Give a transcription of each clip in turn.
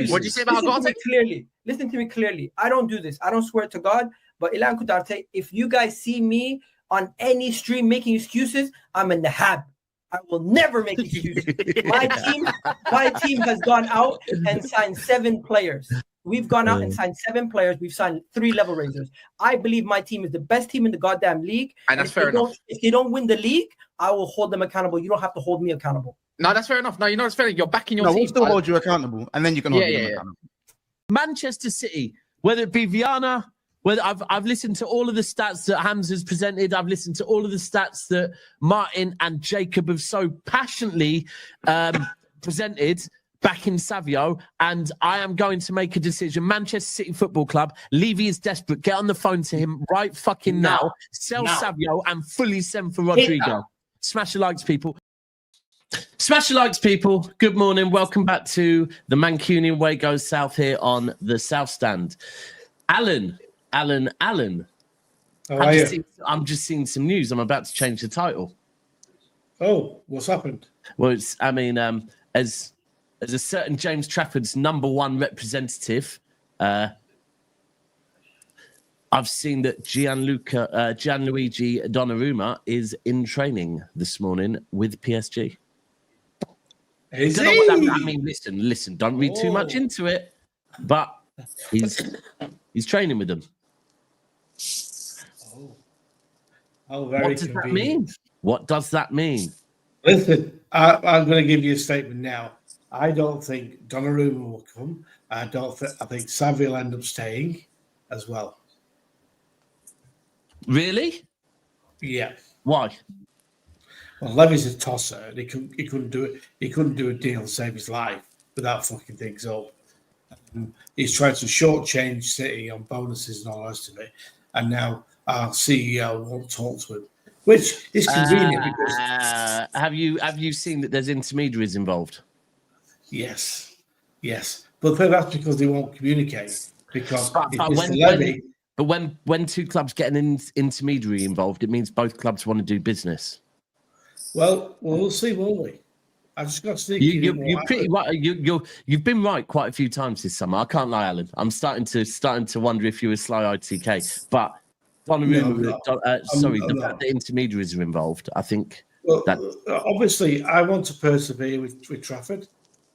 excuses. What did you say about Goalkeeper? Listen to me clearly. I don't do this. I don't swear to God. But Ilan Kudarte, if you guys see me on any stream making excuses, I'm in the hab. I will never make excuses. My team has gone out and signed 7 players. We've gone out and signed 7 players. We've signed 3 level raisers. I believe my team is the best team in the goddamn league. And that's fair enough. If they don't win the league, I will hold them accountable. You don't have to hold me accountable. No, that's fair enough. No, it's fair. You're backing your team. We'll still hold you accountable, and then you can hold them accountable. Manchester City, whether it be Viana, whether I've listened to all of the stats that Hamza's presented, I've listened to all of the stats that Martin and Jacob have so passionately presented back in Savio, and I am going to make a decision. Manchester City Football Club, Levy is desperate. Get on the phone to him right fucking now. Sell Savio and fully send for Rodrigo. Smash the likes, people. Smash the likes, people. Good morning. Welcome back to the Mancunian Way Goes South here on the South Stand. Alan. I'm just seeing some news. I'm about to change the title. Oh, what's happened? Well, as a certain James Trafford's #1 representative, I've seen that Gianluigi Donnarumma is in training this morning with PSG. Is he? I mean, listen, don't read too much into it, but he's training with them. Oh, very What does that mean? What does that mean? Listen, I'm going to give you a statement now. I don't think Donnarumma will come. I think Savi will end up staying as well. Really? Yeah. Why? Well, Levy's a tosser, and he couldn't do it. He couldn't do a deal to save his life without fucking things up. He's trying to shortchange City on bonuses and all the rest of it, and now our CEO won't talk to him, which is convenient because have you seen that there's intermediaries involved? Yes, but that's because they won't communicate. Because when two clubs get an intermediary involved, it means both clubs want to do business. Well, we'll see, won't we? I just got to think. You're pretty right. You've been right quite a few times this summer. I can't lie, Alan. I'm starting to wonder if you were sly ITK. But Donnarumma, the fact that intermediaries are involved, I think. Well, obviously, I want to persevere with Trafford.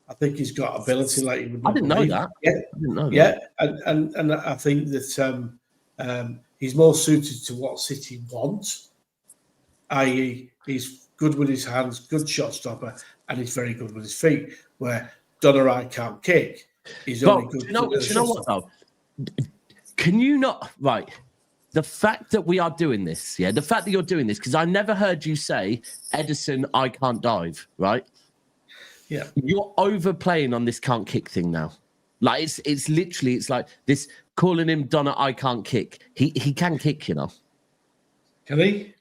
I think he's got ability like he would. I didn't know that. Yeah, I didn't know that. And I think that he's more suited to what City want, i.e., he's good with his hands, good shot stopper, and he's very good with his feet. Where Donnarumma can't kick, he's only good. Do you know what though? Can you not right? The fact that we are doing this, the fact that you're doing this, because I never heard you say, Ederson, I can't dive, right? Yeah. You're overplaying on this can't kick thing now. Like it's literally, it's like this calling him Donna, I can't kick. He can kick, you know. Can he?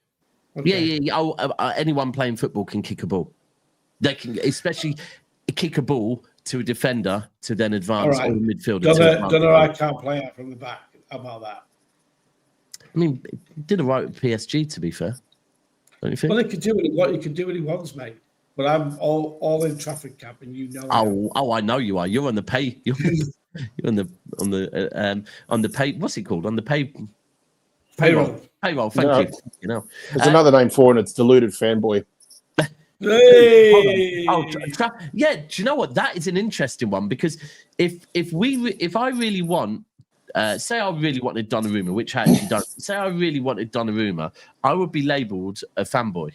Okay. Yeah. Oh, anyone playing football can kick a ball. They can, especially kick a ball to a defender to then advance or a midfielder. Donna, I can't play out from the back. How about that? I mean, he did all right with PSG, to be fair. Don't you think? Well, he can do what he wants, mate. But I'm all in traffic camp, and you know. I know you are. You're on the pay. You're on the pay. What's it called? On the payroll. Payroll. Thank you. You know, there's another name for it. And it's deluded fanboy. Hey! Yeah. Do you know what? That is an interesting one because if I really want. Say I really wanted Donnarumma, which I actually don't. Say I really wanted Donnarumma, I would be labelled a fanboy.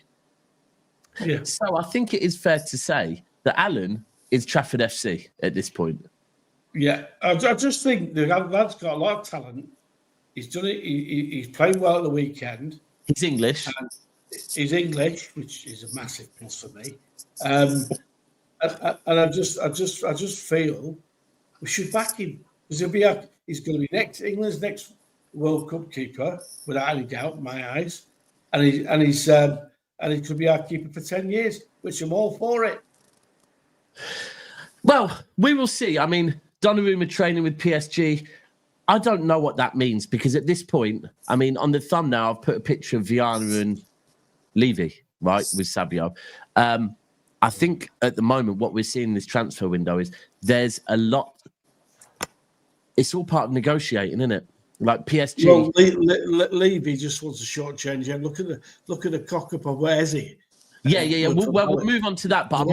Yeah. So I think it is fair to say that Alan is Trafford FC at this point. Yeah, I just think the lad's got a lot of talent. He's done it. He's playing well at the weekend. He's English. And he's English, which is a massive plus for me. And I just feel we should back him because he's going to be England's next World Cup keeper without any doubt in my eyes, and he could be our keeper for 10 years, which I'm all for it. Well, we will see. I mean, Donnarumma training with PSG, I don't know what that means because at this point, I mean, on the thumbnail, I've put a picture of Viana and Levy, right, with Savio. I think at the moment, what we're seeing in this transfer window is there's a lot it's all part of negotiating, isn't it? Like PSG. Well, Levy just wants a short change. And look at the cock up of where is he? Yeah. We'll move on to that. But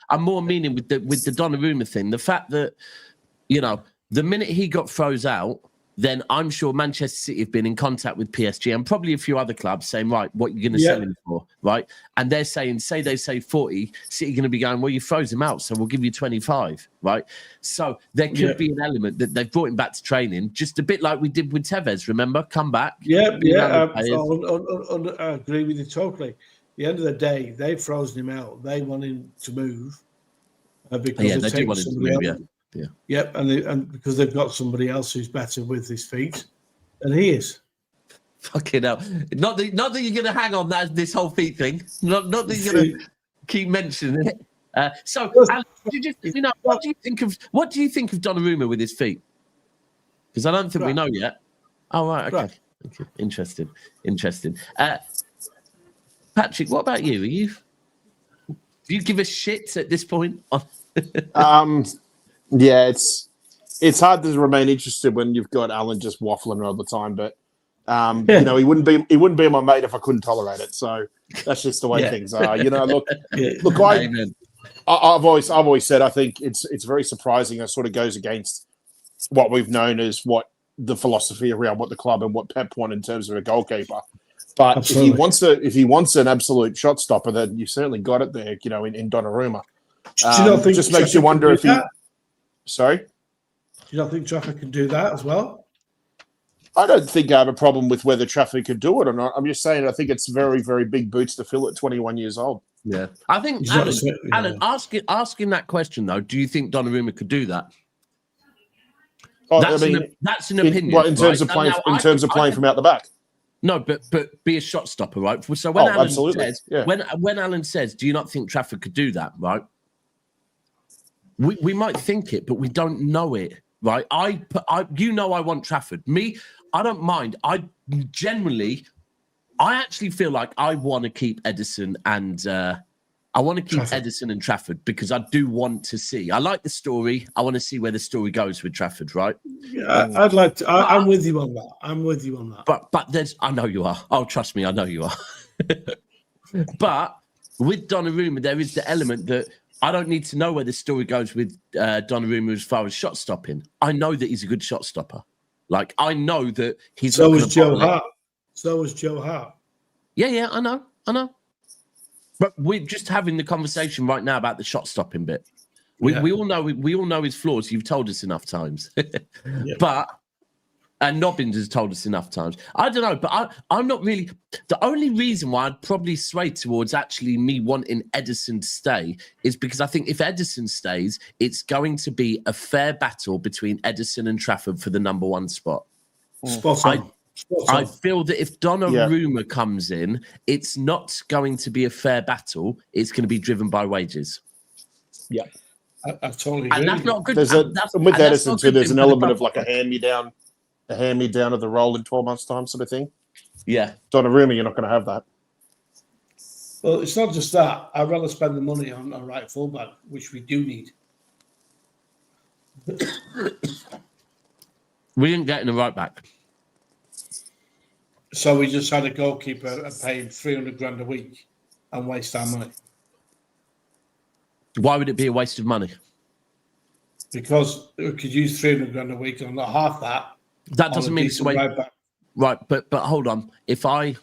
I'm more meaning with the Donnarumma thing. The fact that, the minute he got froze out, then I'm sure Manchester City have been in contact with PSG and probably a few other clubs saying, right, what are you going to sell him for, right? And they're saying, they say 40, City going to be going, well, you froze him out, so we'll give you 25, right? So there could be an element that they've brought him back to training, just a bit like we did with Tevez, remember? Come back. I agree with you totally. At the end of the day, they've frozen him out. They want him to move because they do want him to move, Yep, and because they've got somebody else who's better with his feet than he is. Fucking hell! Not that you're going to hang on this whole feet thing. Not that you're going to keep mentioning it. Alan, what do you think of Donnarumma with his feet? Because I don't think we know yet. Oh right, okay. Interesting. Patrick, what about you? Do you give a shit at this point? Yeah, it's hard to remain interested when you've got Alan just waffling all the time. But he wouldn't be my mate if I couldn't tolerate it. So that's just the way things are. Look. I've always said I think it's very surprising. It sort of goes against what we've known as what the philosophy around what the club and what Pep want in terms of a goalkeeper. But if he wants an absolute shot stopper, then you certainly got it there. In Donnarumma, it just makes you wonder if he. Sorry? You don't think Trafford can do that as well? I don't think I have a problem with whether Trafford could do it or not. I'm just saying I think it's very, very big boots to fill at 21 years old. Yeah. I think, Alan, asking that question, though, do you think Donnarumma could do that? That's an opinion. In terms of playing from out the back? No, but be a shot stopper, right? So when Alan says, yeah. when Alan says, do you not think Trafford could do that, right? We might think it, but we don't know it, right? I want Trafford. Me, I don't mind. I actually feel like I want to keep Ederson and Ederson and Trafford because I do want to see. I like the story. I want to see where the story goes with Trafford, right? Yeah, I'd like to. I'm with you on that. But there's. I know you are. Oh, trust me, I know you are. But with Donnarumma, there is the element that. I don't need to know where the story goes with Donnarumma as far as shot stopping. I know that he's a good shot stopper. Like, I know that he's... So was Joe Hart. Yeah, I know. But we're just having the conversation right now about the shot stopping bit. We all know his flaws. You've told us enough times. And Nobbins has told us enough times. I don't know, but I'm not really... The only reason why I'd probably sway towards actually me wanting Ederson to stay is because I think if Ederson stays, it's going to be a fair battle between Ederson and Trafford for the number one spot. Spot on. I feel that if Donnarumma comes in, it's not going to be a fair battle. It's going to be driven by wages. Yeah. I totally agree. And that's not good. With Ederson too, there's an element of like a hand-me-down of the role in 12 months' time sort of thing. Yeah. Donnarumma, you're not going to have that. Well, it's not just that. I'd rather spend the money on a right fullback, which we do need. We didn't get in the right back. So we just had a goalkeeper and pay him 300 grand a week and waste our money. Why would it be a waste of money? Because we could use 300 grand a week and not half that. That doesn't mean it's a waste. Right, but hold on. If I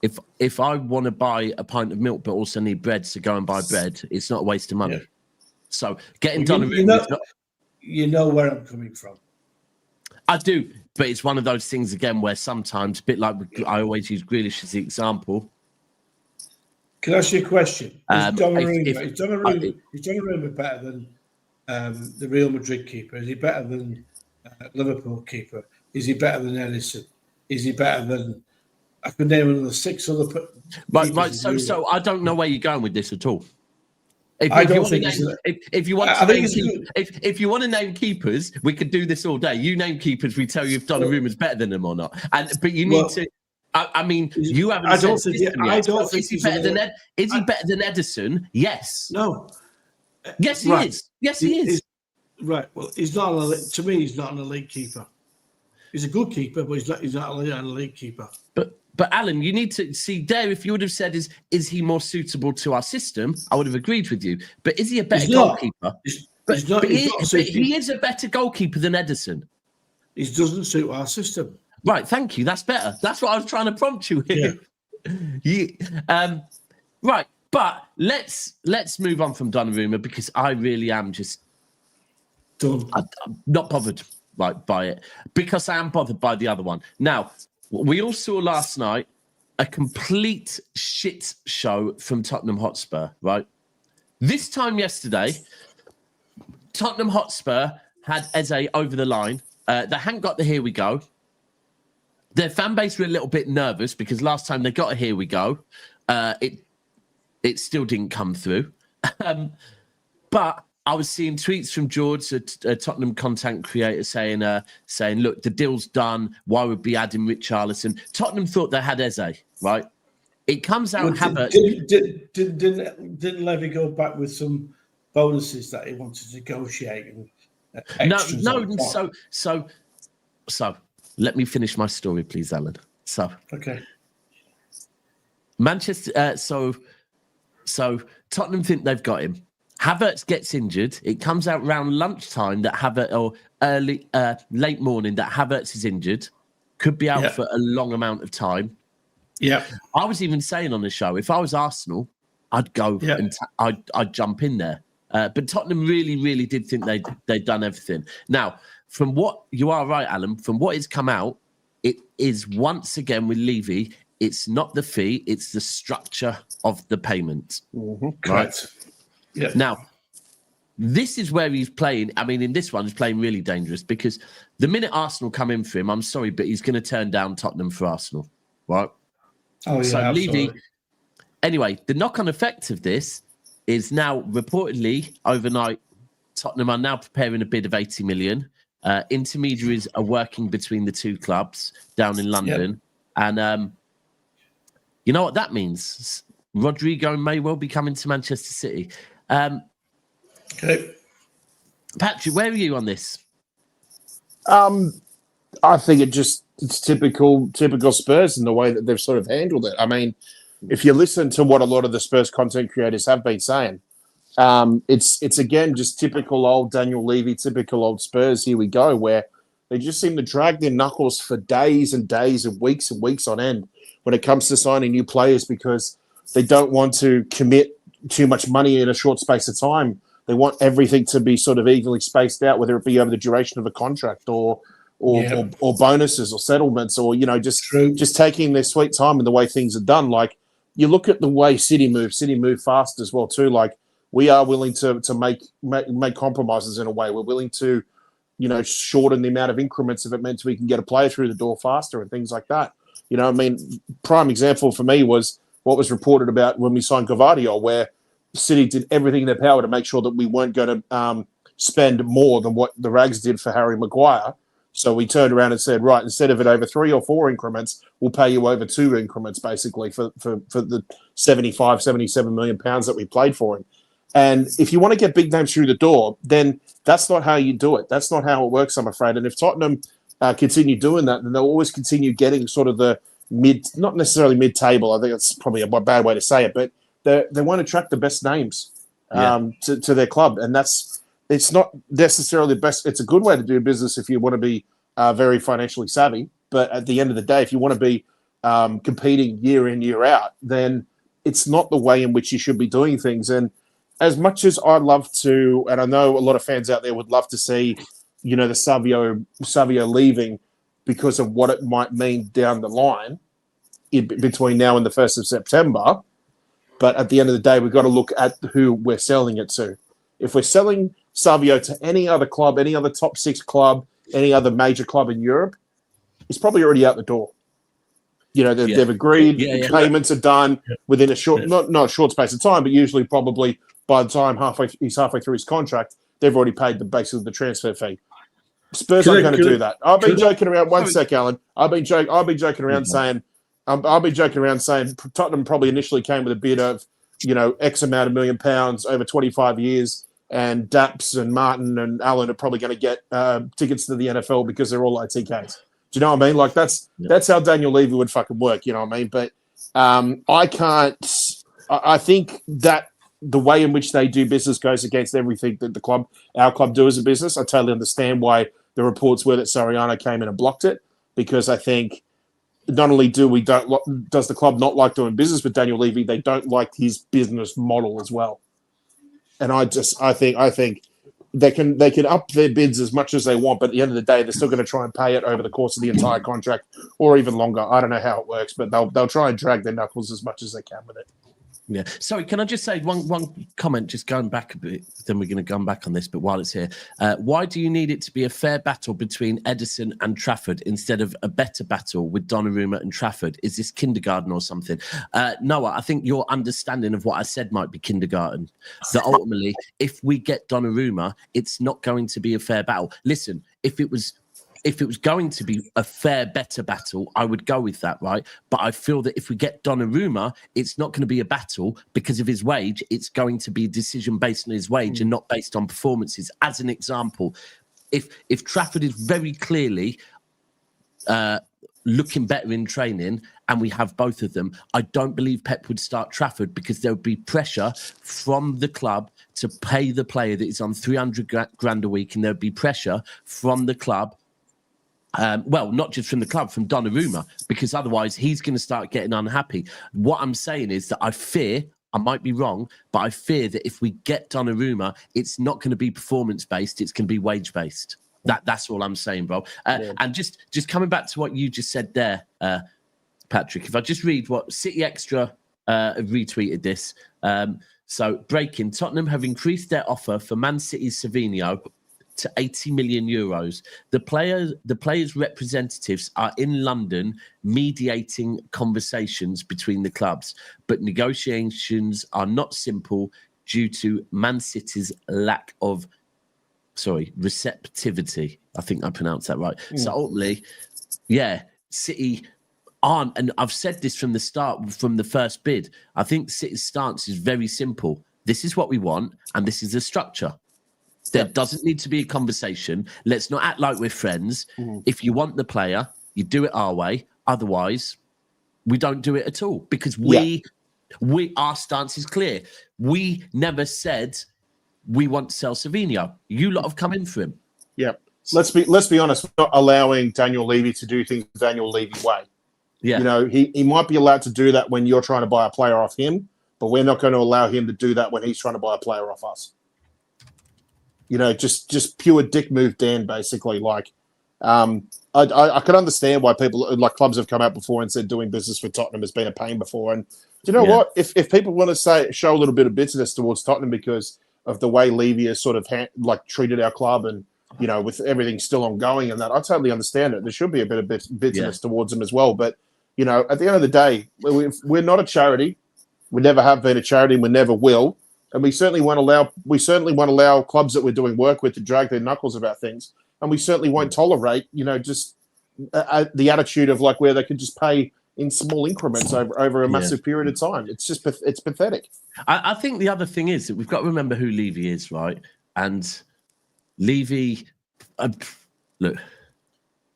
want to buy a pint of milk but also need bread to go and buy bread, it's not a waste of money. Yeah. So getting Donnarumma, you know where I'm coming from. I do, but it's one of those things again where sometimes, a bit like I always use Grealish as the example. Can I ask you a question? Is Donnarumma better than the Real Madrid keeper? Is he better than Liverpool keeper? Is he better than Ederson? Is he better than... I could name another 6 other... Right. So I don't know where you're going with this at all. If you want to name keepers, we could do this all day. You name keepers, we tell you if Donnarumma's better than them or not. But you need to... I mean, you haven't. I don't think. Is he better than Ederson? Yes. No. Yes, he is. Yes, he is. Right. Well, he's not an elite, to me. He's not an elite keeper. He's a good keeper, but he's not an elite keeper. But Alan, you need to see there. If you would have said, "Is he more suitable to our system?" I would have agreed with you. But is he a better goalkeeper? He is a better goalkeeper than Ederson. He doesn't suit our system. Right. Thank you. That's better. That's what I was trying to prompt you with. Yeah. Right. But let's move on from Donnarumma because I really am just done. I'm not bothered by it because I am bothered by the other one. Now, we all saw last night a complete shit show from Tottenham Hotspur, right? This time yesterday, Tottenham Hotspur had Eze over the line. They hadn't got the here we go. Their fan base were a little bit nervous because last time they got a here we go, it still didn't come through. But I was seeing tweets from George, a Tottenham content creator, saying, "Look, the deal's done. Why would we add in Richarlison?" Tottenham thought they had Eze, right? It comes out Havertz. Didn't Levy go back with some bonuses that he wanted to negotiate? And So let me finish my story, please, Alan. So okay, Manchester. So Tottenham think they've got him. Havertz gets injured. It comes out around lunchtime that late morning that Havertz is injured, could be out for a long amount of time. Yeah, I was even saying on the show, if I was Arsenal, I'd go and I'd jump in there. But Tottenham really, really did think they'd done everything. Now, from what you are right, Alan, from what has come out, it is once again with Levy. It's not the fee; it's the structure of the payment. Mm-hmm. Correct. Yeah. Now, this is where he's playing. I mean, in this one, he's playing really dangerous because the minute Arsenal come in for him, I'm sorry, but he's going to turn down Tottenham for Arsenal, right? Oh, yeah, so absolutely. Levy. Anyway, the knock-on effect of this is now reportedly overnight, Tottenham are now preparing a bid of 80 million. Intermediaries are working between the two clubs down in London, and you know what that means? Rodrigo may well be coming to Manchester City. Okay, Patrick, where are you on this? I think it's typical Spurs in the way that they've sort of handled it. I mean, if you listen to what a lot of the Spurs content creators have been saying, it's again just typical old Daniel Levy, typical old Spurs. Here we go, where they just seem to drag their knuckles for days and days and weeks on end when it comes to signing new players because they don't want to commit too much money in a short space of time. They want everything to be sort of evenly spaced out, whether it be over the duration of a contract or bonuses or settlements or, just taking their sweet time in the way things are done. Like, you look at the way City move fast as well too. Like, we are willing to make compromises in a way. We're willing to, shorten the amount of increments if it meant we can get a player through the door faster and things like that. Prime example for me was what was reported about when we signed Gvardiol, where City did everything in their power to make sure that we weren't going to spend more than what the Rags did for Harry Maguire. So we turned around and said, right, instead of it over 3 or 4 increments, we'll pay you over 2 increments, basically, for the 75, 77 million pounds that we played for him. And if you want to get big names through the door, then that's not how you do it. That's not how it works, I'm afraid. And if Tottenham continue doing that, then they'll always continue getting sort of the not necessarily mid-table. I think that's probably a bad way to say it, but they won't attract the best names to their club. And it's not necessarily the best. It's a good way to do business if you want to be very financially savvy. But at the end of the day, if you want to be competing year in, year out, then it's not the way in which you should be doing things. And as much as I'd love to, and I know a lot of fans out there would love to see, the Savio leaving because of what it might mean down the line between now and the 1st of September. But at the end of the day, we've got to look at who we're selling it to. If we're selling Savio to any other club, any other top 6 club, any other major club in Europe, he's probably already out the door. They've agreed, payments are done within a short, not a short space of time, but usually probably by the time he's halfway through his contract, they've already paid basically the transfer fee. Spurs aren't going to do that. I've been joking around. One sec, Alan. I've been joking around saying Tottenham probably initially came with a bid of, X amount of £1 million over 25 years, and Daps and Martin and Allen are probably going to get tickets to the NFL because they're all ITKs. Do you know what I mean? Like that's how Daniel Levy would fucking work. You know what I mean? But I can't. I think that the way in which they do business goes against everything that our club do as a business. I totally understand why the reports were that Soriano came in and blocked it, because I think not only does the club not like doing business with Daniel Levy, they don't like his business model as well. And I think they can up their bids as much as they want, but at the end of the day, they're still going to try and pay it over the course of the entire contract or even longer. I don't know how it works, but they'll try and drag their knuckles as much as they can with it. Yeah. Sorry, can I just say one comment, just going back a bit, then we're going to come back on this, but while it's here, why do you need it to be a fair battle between Ederson and Trafford instead of a better battle with Donnarumma and Trafford? Is this kindergarten or something? Noah, I think your understanding of what I said might be kindergarten. That ultimately, if we get Donnarumma, it's not going to be a fair battle. Listen, if it was going to be a fair, better battle, I would go with that, right? But I feel that if we get Donnarumma, it's not going to be a battle because of his wage. It's going to be a decision based on his wage and not based on performances. As an example, if Trafford is very clearly looking better in training and we have both of them, I don't believe Pep would start Trafford because there would be pressure from the club to pay the player that is on 300 grand a week, and there would be pressure from the club. Not just from the club, from Donnarumma, because otherwise he's going to start getting unhappy. What I'm saying is that I fear, I might be wrong, but I fear that if we get Donnarumma, it's not going to be performance-based, it's going to be wage-based. That's all I'm saying, bro. And just coming back to what you just said there, Patrick, if I just read what City Extra retweeted this. So, breaking, Tottenham have increased their offer for Man City's Savinho to 80 million euros. The players' representatives are in London mediating conversations between the clubs, but negotiations are not simple due to Man City's lack of receptivity. I think I pronounced that right. So ultimately, City aren't, and I've said this from the start, from the first bid, I think City's stance is very simple. This is what we want, and this is the structure. There doesn't need to be a conversation. Let's not act like we're friends. If you want the player, you do it our way. Otherwise, we don't do it at all, because our stance is clear. We never said we want to sell Savinho. You lot have come in for him. Yeah. Let's be honest. We're not allowing Daniel Levy to do things the Daniel Levy way. Yeah. You know, he might be allowed to do that when you're trying to buy a player off him, but we're not going to allow him to do that when he's trying to buy a player off us. You know, just pure dick move, Dan, basically. Like, I could understand why people, like clubs have come out before and said doing business with Tottenham has been a pain before. And do you know what? If people want to show a little bit of bitterness towards Tottenham because of the way Levy has sort of treated our club and, you know, with everything still ongoing and that, I totally understand it. There should be a bit of bitterness towards him as well. But, you know, at the end of the day, we're not a charity. We never have been a charity and we never will. And we certainly won't allow clubs that we're doing work with to drag their knuckles about things. And we certainly won't tolerate, you know, just the attitude of like where they could just pay in small increments over a massive period of time. It's just it's pathetic. I think the other thing is that we've got to remember who Levy is, right? And Levy, look,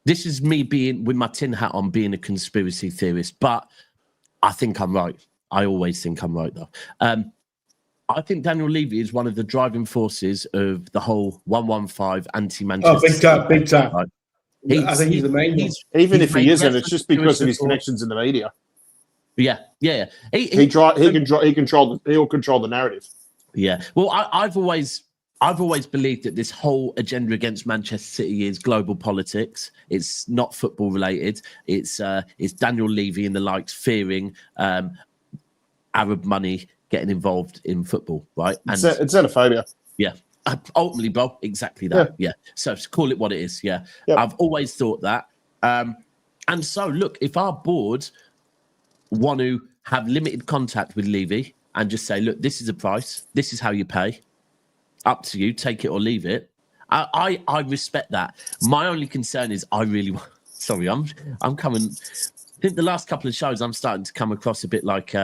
this is me being with my tin hat on, being a conspiracy theorist, but I think I'm right. I always think I'm right, though. I think Daniel Levy is one of the driving forces of the whole 115 anti-Manchester. Oh, big time. Right? I think he's the main one. Even if he isn't, it's just because of his connections in the media. Yeah. He'll control the narrative. Yeah. Well, I've always believed that this whole agenda against Manchester City is global politics. It's not football related. It's Daniel Levy and the likes fearing Arab money getting involved in football, right? And it's xenophobia. Yeah. Ultimately, bro, exactly that. Yeah. So call it what it is. Yeah. Yep. I've always thought that. And so, look, if our board want to have limited contact with Levy and just say, look, this is a price. This is how you pay. Up to you. Take it or leave it. I respect that. My only concern is I really sorry, I'm coming. I think the last couple of shows I'm starting to come across a bit like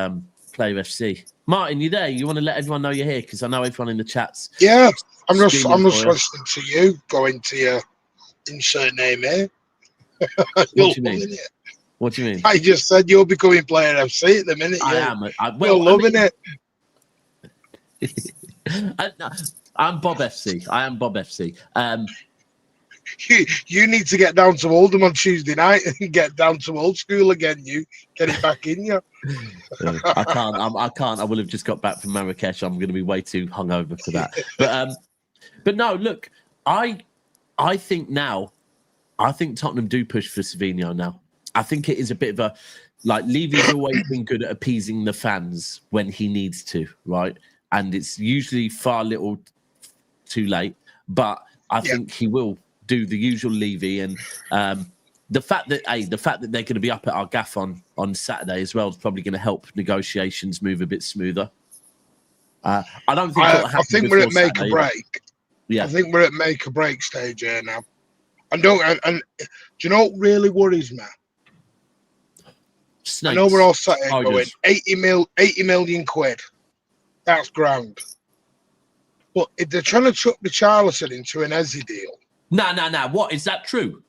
Player FC. Martin, you there? You want to let everyone know you're here? Because I know everyone in the chats. Yeah, I'm just screaming for you. listening to you go into your insert name here. What do you mean? It. What do you mean? I just said you're becoming Player FC at the minute. I am. Well, you're loving it. I'm Bob FC. I am Bob FC. You need to get down to Oldham on Tuesday night and get down to old school again. You get it back in you. I can't. I can't. I will have just got back from Marrakesh. I'm going to be way too hungover for that. But no. Look, I think now. I think Tottenham do push for Savinho now. I think it is a bit of a like Levy's always been good at appeasing the fans when he needs to, right? And it's usually far little too late. But I think he will do the usual Levy, and the fact that they're going to be up at our gaff on I Saturday as well is probably going to help negotiations move a bit smoother. I don't think. I think we're at make or break. Yeah, I think we're at make or break stage here now. And do you know what really worries me? Snakes. I know we're all sat here going 80 million quid. That's grand. But if they're trying to chuck the Richarlison into an Eze deal. No. What is that true?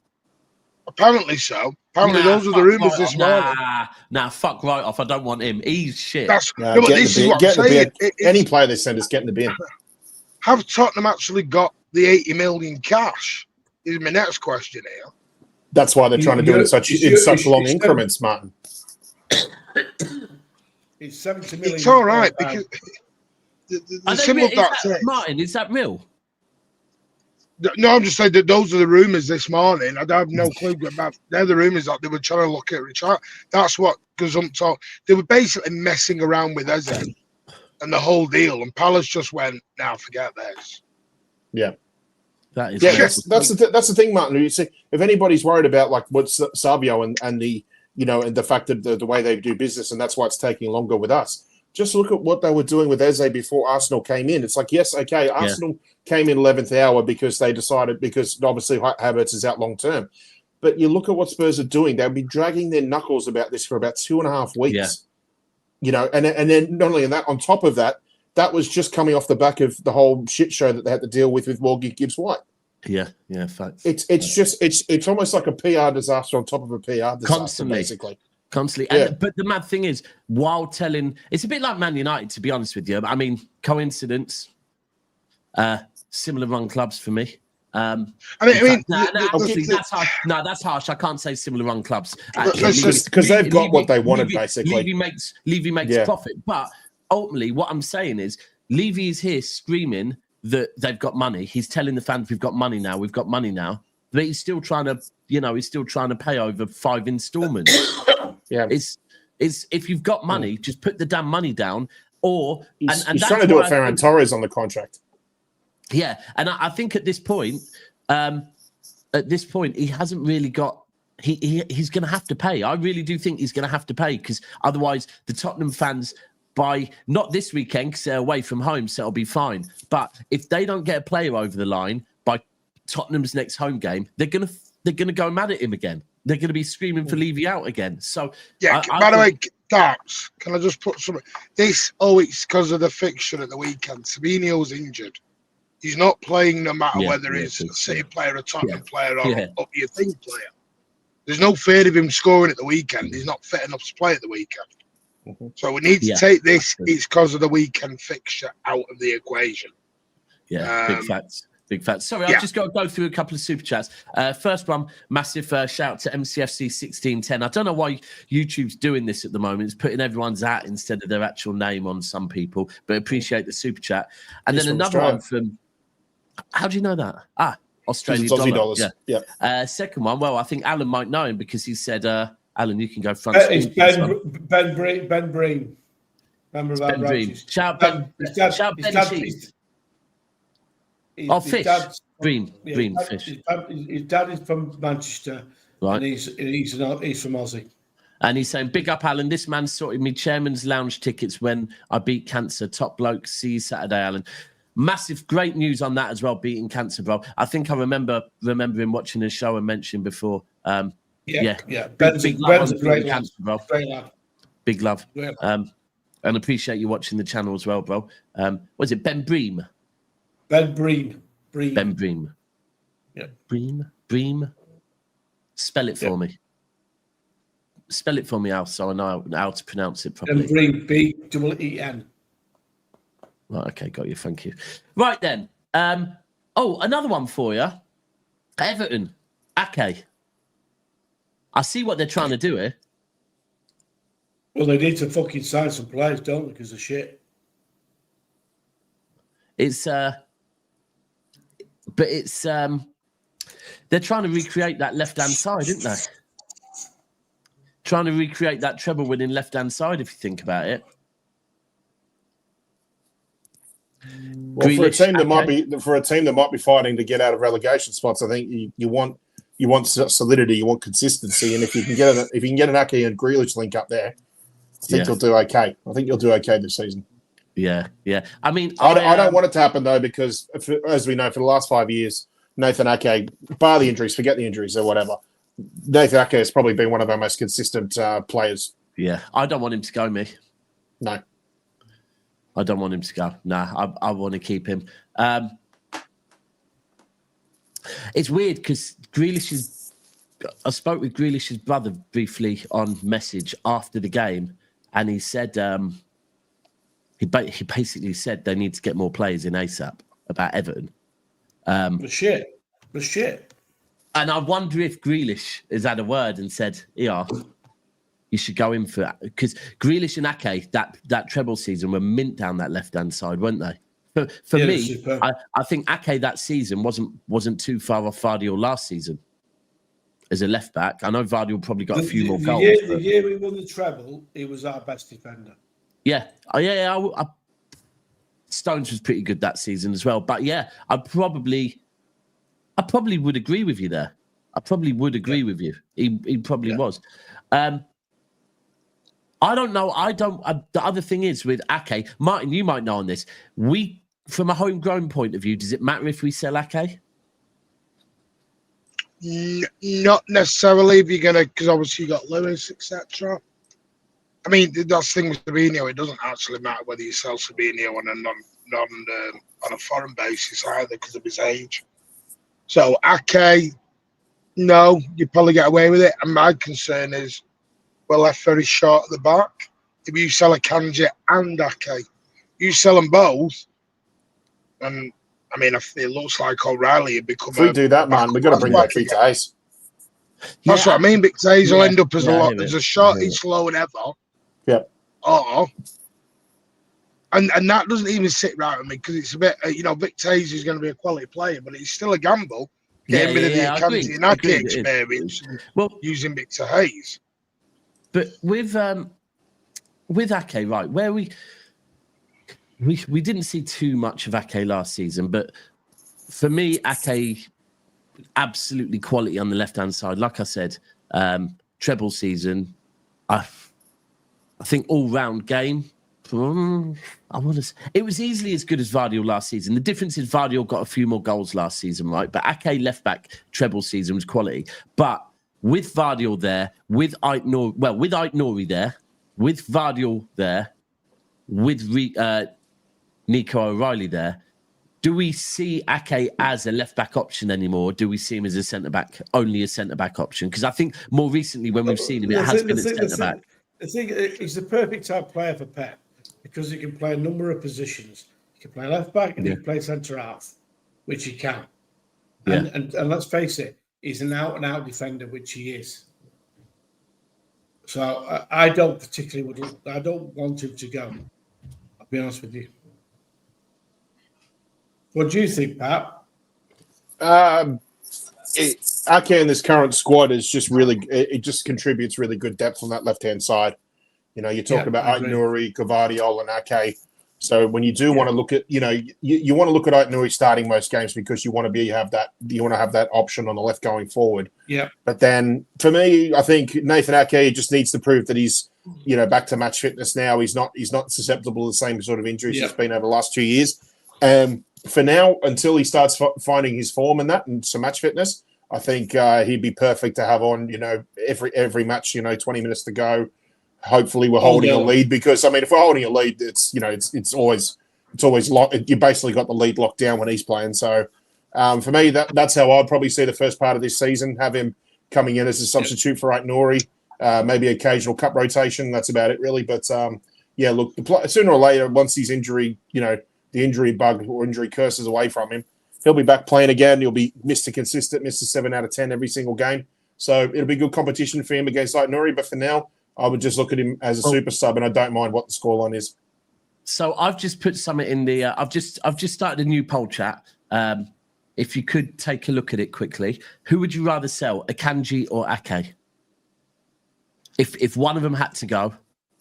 Apparently so. Apparently those are the rumours this morning. Fuck right off. I don't want him. He's shit. But this is what I'm saying. Any player they send is getting the bin. Have Tottenham actually got the 80 million cash? Is my next question here. That's why they're trying to do it in such long increments, Martin. It's 70 million. It's all right because the simple fact is, Martin, is that real? No, I'm just saying that those are the rumours this morning. I have no clue about. They're the rumours that they were trying to look at Richard. That's what Gazump talk. They were basically messing around with Eze and the whole deal, and Palace just went, "Now forget this." Yeah. That is that's the thing, Martin. You see, if anybody's worried about like what Sabio and the and the fact that the way they do business, and that's why it's taking longer with us. Just look at what they were doing with Eze before Arsenal came in. It's like, yes, okay, Arsenal came in 11th hour because they decided, because obviously Havertz is out long term. But you look at what Spurs are doing; they'll be dragging their knuckles about this for about 2.5 weeks. Yeah. And then not only that, on top of that. That was just coming off the back of the whole shit show that they had to deal with Morgan Gibbs-White. Yeah, facts. It's almost like a PR disaster on top of a PR disaster, basically. Constantly. But the mad thing is, while telling, it's a bit like Man United, to be honest with you. I mean, coincidence, similar run clubs for me. Obviously that's harsh. No, that's harsh. I can't say similar run clubs because they've got what they wanted, basically. Levy makes profit, but ultimately, what I'm saying is, Levy is here screaming that they've got money. He's telling the fans, "We've got money now. We've got money now." But he's still trying to, pay over 5 installments. It's if you've got money, just put the damn money down. Or he's trying to do it Ferran Torres on the contract. Yeah, and I think at this point, he hasn't really got. He's going to have to pay. I really do think he's going to have to pay because otherwise, the Tottenham fans. By not this weekend because they're away from home, so it'll be fine. But if they don't get a player over the line by Tottenham's next home game, they're gonna go mad at him again. They're gonna be screaming for Levy out again. So by the way, Darts, can I just put something? It's because of the fixture at the weekend. Savinho's injured. He's not playing no matter whether he's a City player, a Tottenham player, or up your thing player. There's no fear of him scoring at the weekend. He's not fit enough to play at the weekend. Mm-hmm. So we need to take this. It's because of the weekend fixture out of the equation. Yeah, big facts. Sorry, I've just got to go through a couple of super chats. First one, massive shout to MCFC 1610. I don't know why YouTube's doing this at the moment. It's putting everyone's at instead of their actual name on some people, but appreciate the super chat. And then another one from. How do you know that? Australian dollars. Yeah. Second one. Well, I think Alan might know him because he said. Alan, you can go front. It's Ben Breen. Remember about Ben? Shout Ben. Shout Ben. Fish. Green fish. His dad is from Manchester, right? And he's from Aussie. And he's saying, "Big up, Alan. This man sorted me chairman's lounge tickets when I beat cancer. Top bloke. See you Saturday, Alan." Massive, great news on that as well. Beating cancer, bro. I think I remember him watching the show and mentioned before. Yeah. Ben's a great lad. Big love. And appreciate you watching the channel as well, bro. Was it Ben Bream? Ben Bream. Ben Bream. Yeah. Bream. Spell it for me. Spell it for me, Al, so I know how to pronounce it properly. Ben Bream. B-E-E-N. Right, okay, got you. Thank you. Right then. Another one for you. Everton. Ake. I see what they're trying to do here. Well, they need to fucking sign some players, don't they? Because of shit. They're trying to recreate that left-hand side, isn't they? Trying to recreate that treble winning left-hand side, if you think about it. Well, for a team that might be fighting to get out of relegation spots, I think you want solidity, you want consistency, and if you can get an Ake and Grealish link up there, I think you'll do okay. I think you'll do okay this season. Yeah. I mean, I don't want it to happen though, because as we know, for the last 5 years, Nathan Ake, bar the injuries, forget the injuries or whatever, Nathan Ake has probably been one of our most consistent players. Yeah, I don't want him to go, me. No. I don't want him to go. No, I want to keep him. It's weird because I spoke with Grealish's brother briefly on message after the game, and he said he basically said they need to get more players in ASAP about Everton. The shit. And I wonder if Grealish has had a word and said, "Yeah, you should go in for that," because Grealish and Ake that treble season were mint down that left hand side, weren't they? For me, I think Ake that season wasn't too far off Vardy last season as a left back. I know Vardy probably got a few more goals. The year we won the treble, he was our best defender. Yeah. Stones was pretty good that season as well. But yeah, I probably would agree with you there. I probably would agree with you. He probably was. I don't know. The other thing is with Ake, Martin, you might know on this. From a homegrown point of view, does it matter if we sell Ake? Not necessarily if you're gonna, because obviously you got Lewis, etc. I mean, that's the thing with Savinho. It doesn't actually matter whether you sell Savinho on a on a foreign basis either because of his age. So Ake, no, you probably get away with it. And my concern is we're left very short at the back. If you sell Akanji and Ake, you sell them both, and I mean, it looks like O'Reilly had become. If we do that, man, we've got to bring back Victor Hayes. That's what I mean. Victor Hayes will end up as a shorty, slow and ever. Yep. And that doesn't even sit right with me because it's a bit, Victor Hayes is going to be a quality player, but it's still a gamble getting rid of the Akanji and Ake experience using Victor Hayes. But with Ake, right, where we didn't see too much of Ake last season, but for me, Ake absolutely quality on the left-hand side. Like I said, treble season, I think all-round game. It was easily as good as Vardy last season. The difference is Vardy got a few more goals last season, right? But Ake left-back treble season was quality. But with Vardy there, with Aït-Nouri there, with Vardy there, with Nico O'Reilly there, do we see Ake as a left-back option anymore? Or do we see him as a centre-back, only a centre-back option? Because I think more recently when we've seen him, it has been a centre-back. I think he's the perfect type of player for Pep because he can play a number of positions. He can play left-back and he can play centre-half, which he can. And let's face it, he's an out-and-out defender, which he is. So I don't want him to go. I'll be honest with you. What do you think, Pat? Ake in this current squad is just it just contributes really good depth on that left-hand side. You're talking about Aït-Nouri, Gvardiol, and Ake. So when you do want to look at, you want to look at Aït-Nouri starting most games because you want to have that option on the left going forward. Yeah. But then for me, I think Nathan Ake just needs to prove that he's, back to match fitness now. He's not susceptible to the same sort of injuries he's been over the last 2 years. For now, until he starts finding his form in that and some match fitness, I think he'd be perfect to have on, every match, 20 minutes to go, hopefully we're holding a lead, because I mean, if we're holding a lead, it's always locked. You basically got the lead locked down when he's playing. So for me, that's how I'd probably see the first part of this season. Have him coming in as a substitute for Aitnouri, maybe occasional cup rotation. That's about it, really. But look, sooner or later, once his injury, the injury bug or injury curse is away from him, he'll be back playing again. He'll be Mr. Consistent, Mr. 7 out of 10 every single game. So it'll be good competition for him against Aitnouri. But for now, I would just look at him as a super sub, and I don't mind what the scoreline is. So I've just put something in the. I've just started a new poll chat. If you could take a look at it quickly, who would you rather sell, Akanji or Ake? If one of them had to go,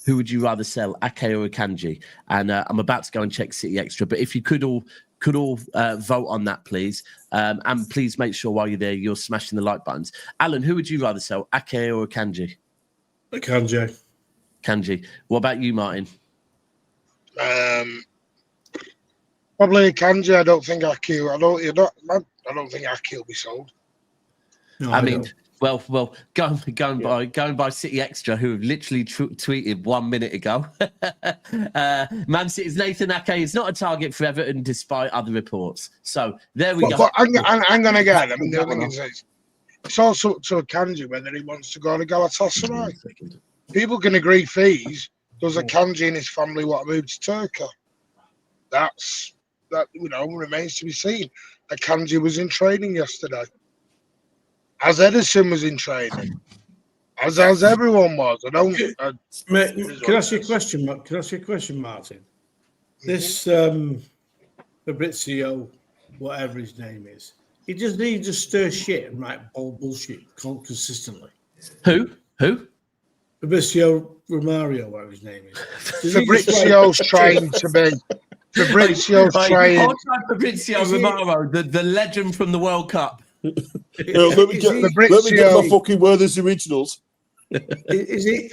who would you rather sell, Ake or Akanji? And I'm about to go and check City Extra, but if you could all vote on that, please. And please make sure while you're there, you're smashing the like buttons. Alan, who would you rather sell, Ake or Akanji? Akanji. What about you, Martin? Probably Akanji. I don't think Ake. I don't think Ake will be sold. No, I mean, well, going by City Extra, who have literally tweeted 1 minute ago. Man City's Nathan Ake is not a target for Everton, despite other reports. So there we go. But I'm going to get him. I mean, the thing is, it's also up to Akanji whether he wants to go to Galatasaray. People can agree fees. Does Akanji and his family want to move to Turkey? That remains to be seen. Akanji was in training yesterday. As Ederson was in training. As everyone was. Can I ask you a question? Can I ask you a question, Martin? This Fabrizio, whatever his name is, he just stirs shit and write bullshit consistently. Who? Fabrizio Romano, whatever his name is. Fabrizio's trying to be. Fabrizio's trying. Fabrizio Romano, the legend from the World Cup. Let me get my fucking Werther's originals. Does he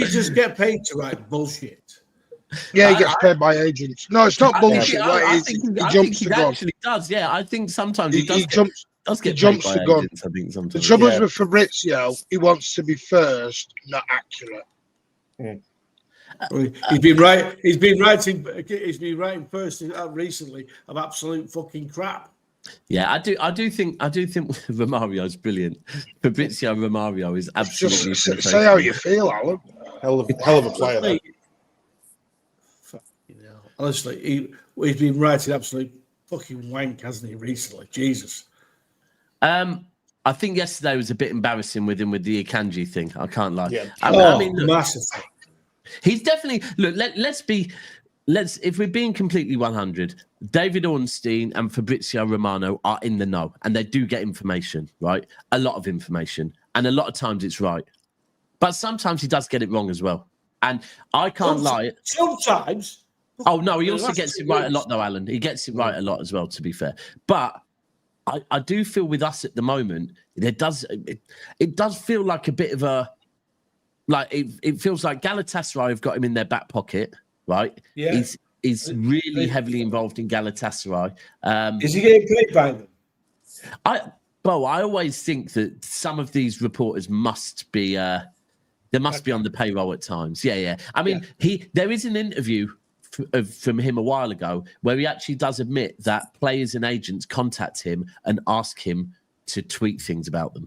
just get paid to write bullshit? Yeah, he gets paid by agents. No, it's not bullshit. I think he actually does. Yeah, I think sometimes he jumps the gun. I think sometimes. The trouble is with Fabrizio, he wants to be first, not accurate. He's been writing first recently of absolute fucking crap. Yeah, I do think Romario's brilliant. Fabrizio Romano is absolutely. Just say how you feel, Alan. Hell of a player, though. Honestly, he's been writing absolute fucking wank, hasn't he? Recently, Jesus. I think yesterday was a bit embarrassing with him with the Akanji thing. I can't lie. Yeah. I mean, look, massively. He's definitely look. Let's if we're being completely 100, David Ornstein and Fabrizio Romano are in the know, and they do get information, right? A lot of information, and a lot of times it's right, but sometimes he does get it wrong as well. And I can't lie. Sometimes. Oh no, he also gets it right a lot, though, Alan. He gets it right a lot as well, to be fair. But I do feel with us at the moment, it does feel like a bit of a it feels like Galatasaray have got him in their back pocket. Right, yeah, he's really heavily involved in Galatasaray. Is he getting paid by them? I always think that some of these reporters must be on the payroll at times. Yeah. I mean, there is an interview from him a while ago where he actually does admit that players and agents contact him and ask him to tweet things about them,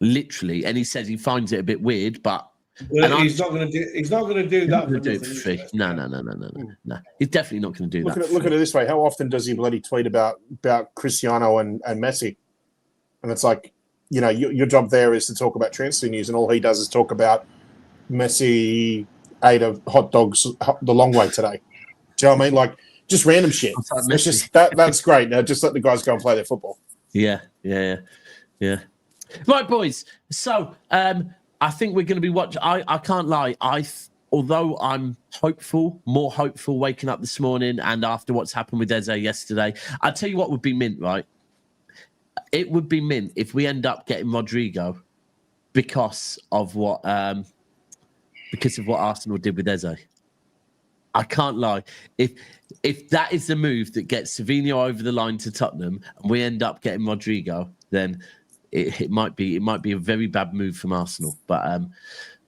literally, and he says he finds it a bit weird, but. Well, he's not going to do. He's not going to do that. Do it for free. No. He's definitely not going to do that. Look at it this way: how often does he bloody tweet about Cristiano and Messi? And it's like, your job there is to talk about transfer news, and all he does is talk about Messi ate a hot dogs the long way today. Do you know what I mean? Like just random shit. It's just that's great. Now just let the guys go and play their football. Yeah. Right, boys. So. I think we're going to be watching. I can't lie. Although I'm more hopeful waking up this morning and after what's happened with Eze yesterday, I'll tell you what would be mint, right? It would be mint if we end up getting Rodrigo because of what Arsenal did with Eze. I can't lie. If that is the move that gets Savinho over the line to Tottenham and we end up getting Rodrigo, then it might be a very bad move from Arsenal, but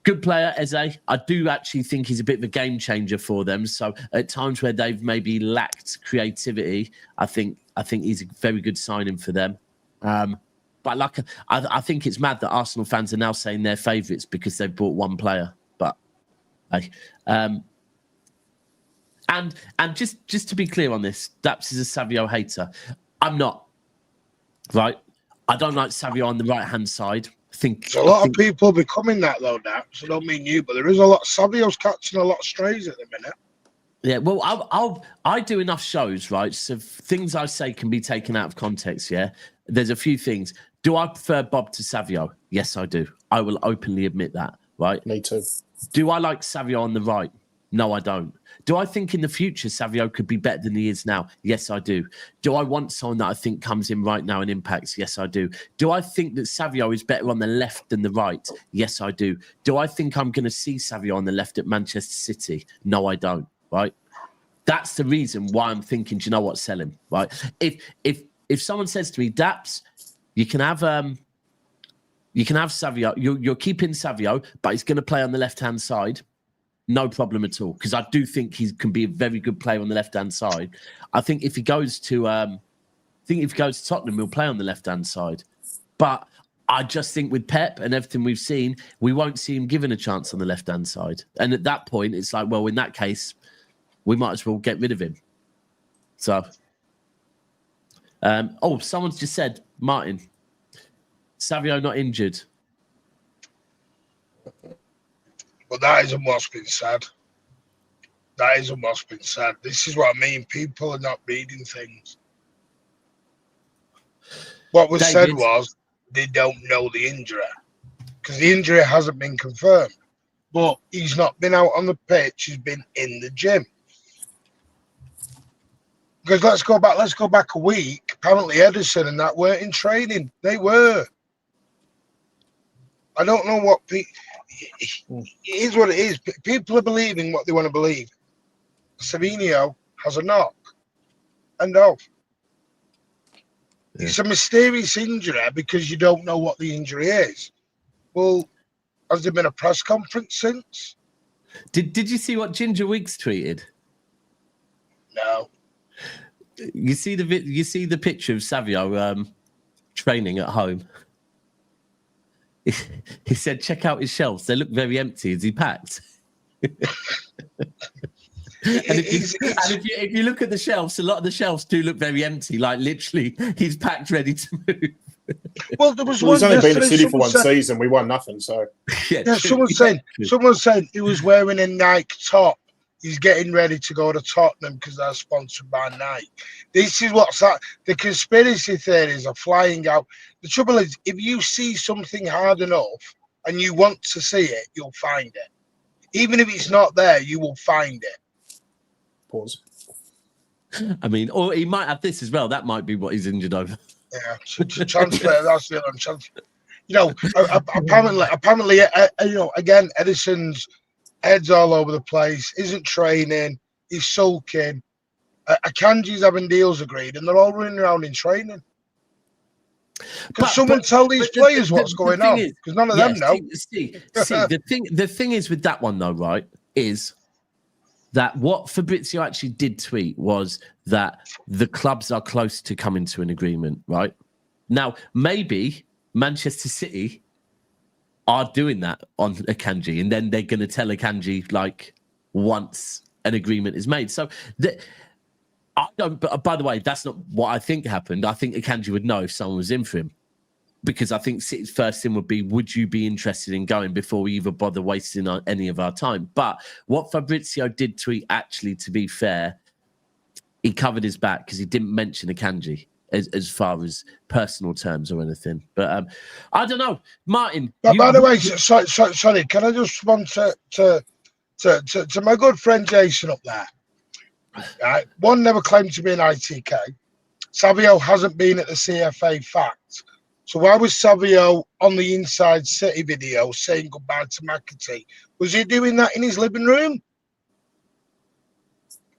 Good player, Eze. I do actually think he's a bit of a game changer for them. So at times where they've maybe lacked creativity, I think he's a very good signing for them. But like, I think it's mad that Arsenal fans are now saying they're favourites because they've bought one player. But hey, and just to be clear on this, Daps is a Savio hater. I'm not. Right, I don't like Savio on the right hand side. There's a lot of people becoming that though, Daps. I don't mean you, but there is a lot. Savio's catching a lot of strays at the minute. Yeah, well, I do enough shows, right? So things I say can be taken out of context. Yeah, there's a few things. Do I prefer Bob to Savio? Yes, I do. I will openly admit that. Right? Me too. Do I like Savio on the right? No, I don't. Do I think in the future Savio could be better than he is now? Yes, I do. Do I want someone that I think comes in right now and impacts? Yes, I do. Do I think that Savio is better on the left than the right? Yes, I do. Do I think I'm going to see Savio on the left at Manchester City? No, I don't. Right? That's the reason why I'm thinking, do you know what, sell him? Right? If someone says to me, Daps, you can have Savio, you're keeping Savio, but he's going to play on the left-hand side. No problem at all, because I do think he can be a very good player on the left-hand side. I think if he goes to, Tottenham, he'll play on the left-hand side. But I just think with Pep and everything we've seen, we won't see him given a chance on the left-hand side. And at that point, it's like, well, in that case, we might as well get rid of him. So, someone's just said, Martin, Savio not injured. But that isn't what's been said. That isn't what's been said. This is what I mean. People are not reading things. What was said was they don't know the injury because the injury hasn't been confirmed. But he's not been out on the pitch. He's been in the gym. Because let's go back a week. Apparently Ederson and that weren't in training. They were. I don't know what people... It is what it is. People are believing what they want to believe. Savinho has a knock. End of. Yeah. It's a mysterious injury because you don't know what the injury is. Well, has there been a press conference since? Did you see what Ginger Weeks tweeted? No. You see the picture of Savio training at home. He said, check out his shelves. They look very empty. Is he packed? If you look at the shelves, a lot of the shelves do look very empty. Like literally, he's packed, ready to move. Well, there was one. He's only been at City for one season. We won nothing. So yeah, someone said he was wearing a Nike top. He's getting ready to go to Tottenham because they're sponsored by Nike. This is what's that. The conspiracy theories are flying out. The trouble is, if you see something hard enough and you want to see it, you'll find it. Even if it's not there, you will find it. Pause. I mean, or he might have this as well. That might be what he's injured over. Yeah, transfer. That's the other transfer. You know, apparently, again, Ederson's head's all over the place, isn't training, he's sulking. Akanji's having deals agreed, and they're all running around in training. Because someone tell these players what's going on, because none of them know. See, the thing is with that one, though, right, is that what Fabrizio actually did tweet was that the clubs are close to coming to an agreement, right? Now, maybe Manchester City are doing that on Akanji, and then they're going to tell Akanji like once an agreement is made. So I don't. But by the way, that's not what I think happened. I think Akanji would know if someone was in for him, because I think City's first thing would be, would you be interested in going before we even bother wasting any of our time? But what Fabrizio did tweet, actually, to be fair, he covered his back because he didn't mention Akanji as far as personal terms or anything. But I don't know, Martin. By the way, sorry, can I just respond to my good friend Jason up there? Right. One never claimed to be an ITK. Savio hasn't been at the CFA fact. So why was Savio on the Inside City video saying goodbye to McAtee? Was he doing that in his living room?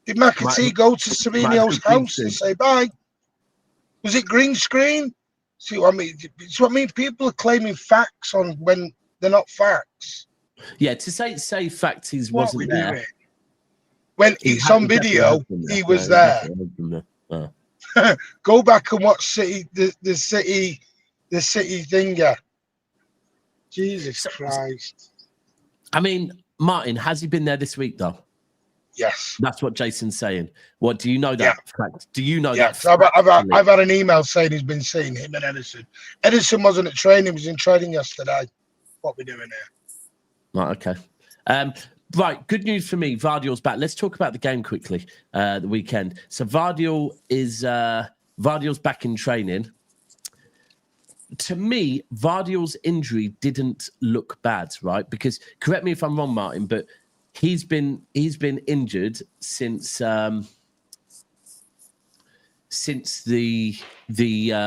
Did McAtee go to Savinho's house and say bye? Was it green screen? See what I mean? It's what I mean. People are claiming facts on when they're not facts. Yeah, to say fact he What wasn't we there. doing? When it's on video, he was there. Go back and watch City, the City thinger. Jesus Christ. I mean, Martin, has he been there this week though? Yes. That's what Jason's saying. What do you know that fact? Do you know that? So I've had an email saying he's been seeing him and Ederson. Ederson wasn't at training, he was in training yesterday. What we doing here? Right, okay. Right, good news for me. Vardiol's back. Let's talk about the game quickly, the weekend. So Vardiol's back in training. To me, Vardiol's injury didn't look bad, right? Because correct me if I'm wrong, Martin, but he's been injured since the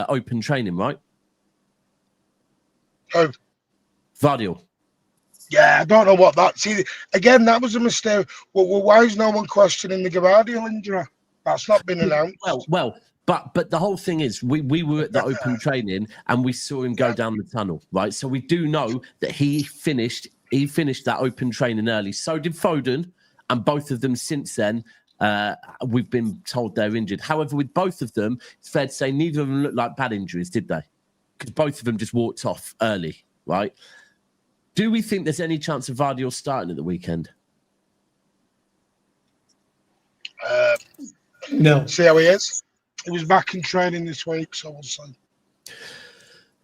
open training, right? Oh, Vardiol. Yeah, I don't know what that's. Again, that was a mistake. Well, why is no one questioning the Vardiol injury? That's not been announced. Well, but the whole thing is, we were at the open training and we saw him go down the tunnel, right? So we do know that he finished that open training early. So did Foden, and both of them since then. We've been told they're injured. However, with both of them, it's fair to say neither of them looked like bad injuries, did they? Because both of them just walked off early, right? Do we think there's any chance of Vardiol starting at the weekend? No. See how he is. He was back in training this week, so we'll see.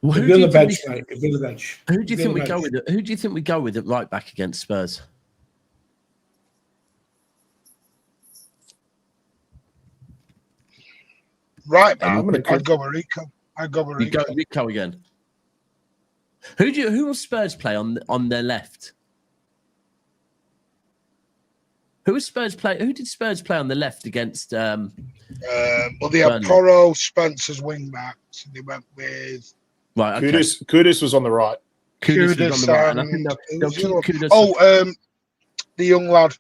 Well, Who do you think we go with? Who do you think we go with at right back against Spurs? Right back. I'd go with Rico. You go Rico again. Who will Spurs play on their left? Who did Spurs play on the left against? Well, they had Porro, Spencer's wing backs, and they went with right. Okay. Kudus was on the right. Kudus was on the right. And I think they'll keep Kudus. The young lad,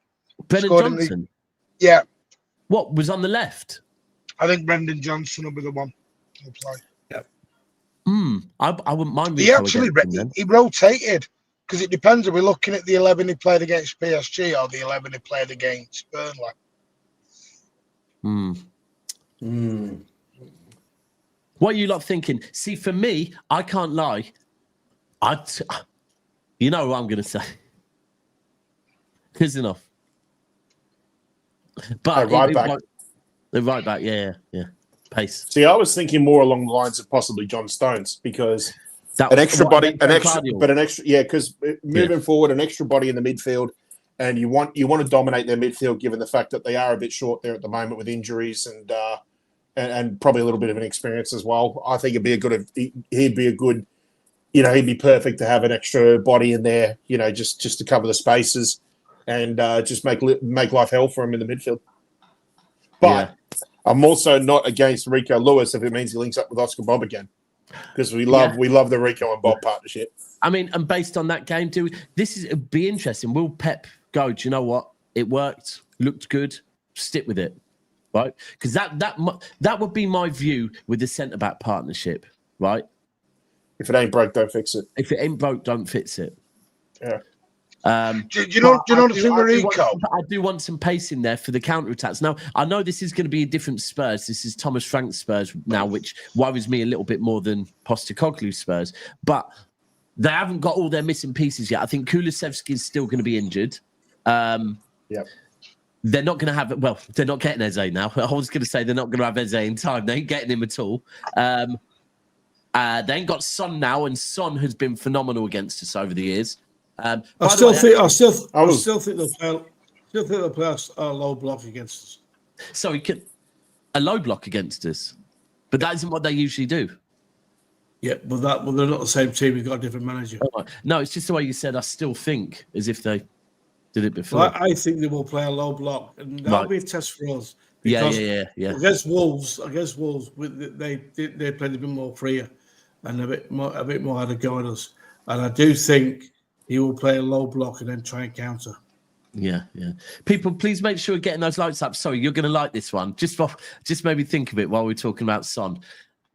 Brendan Johnson. Yeah. What was on the left? I think Brendan Johnson will be the one to play. I wouldn't mind. He actually he rotated because it depends. Are we looking at the 11 he played against PSG or the 11 he played against Burnley? What are you lot thinking? See, for me, I can't lie. You know what I'm going to say. It's enough. But right back. The right back, yeah. Pace. See, I was thinking more along the lines of possibly John Stones because because moving forward, an extra body in the midfield, and you want to dominate their midfield given the fact that they are a bit short there at the moment with injuries and probably a little bit of inexperience as well. I think he'd be perfect to have an extra body in there, just to cover the spaces and just make life hell for him in the midfield. But I'm also not against Rico Lewis if it means he links up with Oscar Bob again, because we love the Rico and Bob partnership. I mean, and based on that game, it'd be interesting. Will Pep go, do you know what? It worked, looked good, stick with it, right? Because that would be my view with the centre-back partnership, right? If it ain't broke, don't fix it. If it ain't broke, don't fix it. Yeah. Do you know the thing with Rico? I do want some pace in there for the counter-attacks. Now, I know this is going to be a different Spurs. This is Thomas Frank's Spurs now, which worries me a little bit more than Postecoglou's Spurs. But they haven't got all their missing pieces yet. I think Kulusevski is still going to be injured. They're not going to have it. Well, they're not getting Eze now. I was going to say they're not going to have Eze in time. They ain't getting him at all. They ain't got Son now, and Son has been phenomenal against us over the years. I still think they'll play a low block against us. So a low block against us, but that isn't what they usually do. Yeah, but they're not the same team. We've got a different manager. No, it's just the way you said. I still think as if they did it before. Well, I think they will play a low block, and that'll be a test for us. Yeah. Against Wolves, they played a bit more freer and a bit more had a go at us. And I do think he will play a low block and then try and counter. Yeah. People, please make sure you're getting those lights up. Sorry, you're going to like this one. Just maybe think of it while we're talking about Son.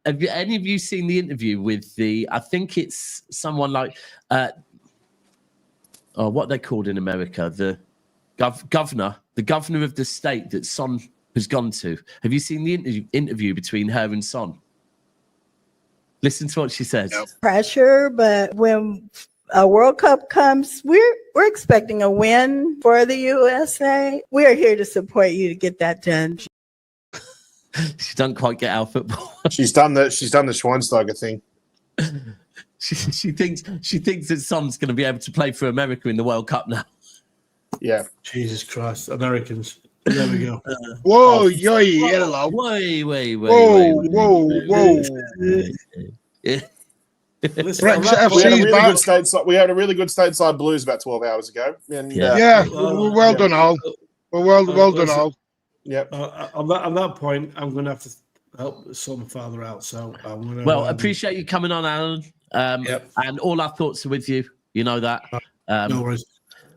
Have any of you seen the interview with I think it's someone like what they called in America, the governor of the state that Son has gone to. Have you seen the interview between her and Son? Listen to what she says. Yep. Pressure, but when a World Cup comes, we're expecting a win for the USA. We're here to support you to get that done. She doesn't quite get our football. She's done the Schweinsteiger thing. She thinks that Son's going to be able to play for America in the World Cup now. Yeah. Jesus Christ, Americans. There we go. Whoa, hello. Whoa. Yeah. Listen, We had a really good stateside blues about 12 hours ago. And, well done all. Well done all. Yep. On that point, I'm going to have to help sort my father out. So I'm going to. Well, appreciate you coming on, Alan. And all our thoughts are with you. You know that. No worries.